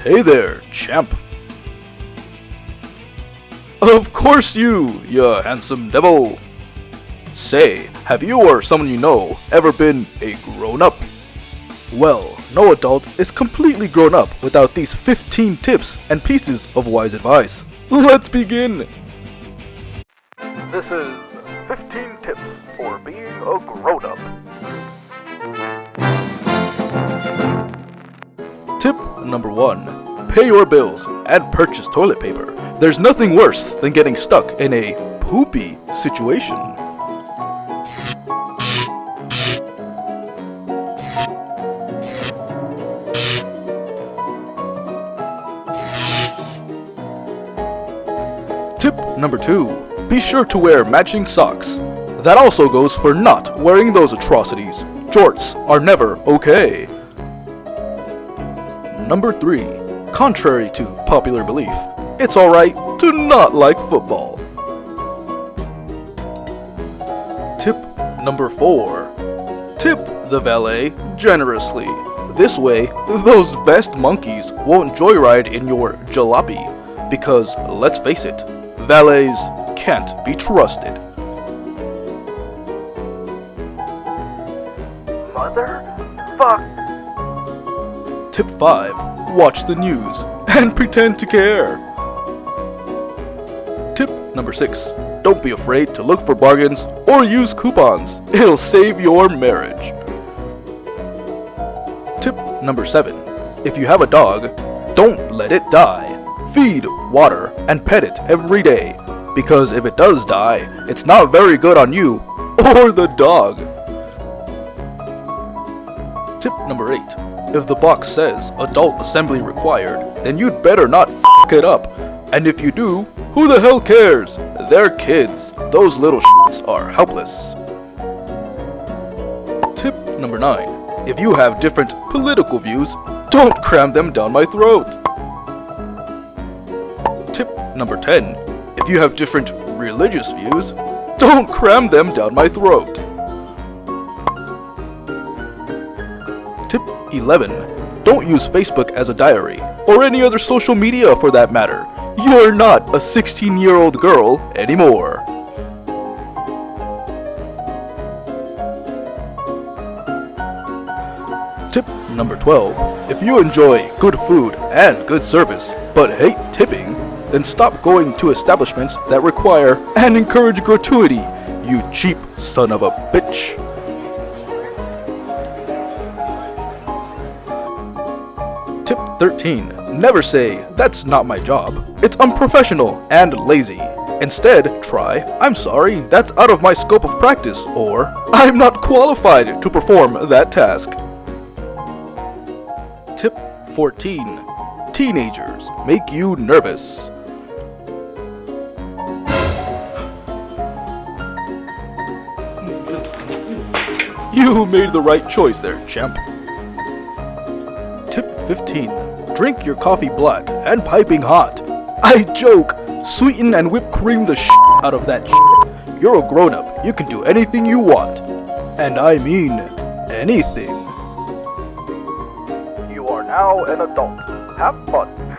Hey there, champ. Of course you handsome devil. Say, have you or someone you know ever been a grown-up? Well, no adult is completely grown up without these 15 tips and pieces of wise advice. Let's begin! This is 15 tips for being a grown-up. Tip number 1. Pay your bills and purchase toilet paper. There's nothing worse than getting stuck in a poopy situation. Tip number 2. Be sure to wear matching socks. That also goes for not wearing those atrocities. Jorts are never okay. Number 3. Contrary to popular belief, it's alright to not like football. Tip number 4. Tip the valet generously. This way, those vest monkeys won't joyride in your jalopy. Because, let's face it, valets can't be trusted. Motherfuck. Tip 5. Watch the news and pretend to care. Tip number 6. Don't be afraid to look for bargains or use coupons. It'll save your marriage. Tip number 7. If you have a dog, don't let it die. Feed, water, and pet it every day. Because if it does die, it's not very good on you or the dog. Tip number 8. If the box says adult assembly required, then you'd better not f*** it up. And if you do, who the hell cares? They're kids. Those little shits are helpless. Tip number 9. If you have different political views, don't cram them down my throat. Tip number 10. If you have different religious views, don't cram them down my throat. Tip 11. Don't use Facebook as a diary, or any other social media for that matter. You're not a 16-year-old girl anymore. Tip number 12. If you enjoy good food and good service, but hate tipping, then stop going to establishments that require and encourage gratuity, you cheap son of a bitch. Tip 13. Never say, that's not my job. It's unprofessional and lazy. Instead, try, I'm sorry, that's out of my scope of practice, or I'm not qualified to perform that task. Tip 14. Teenagers make you nervous. You made the right choice there, champ. Tip 15. Drink your coffee black and piping hot. I joke! Sweeten and whip cream the shit out of that shit. You're a grown-up. You can do anything you want. And I mean anything. You are now an adult. Have fun.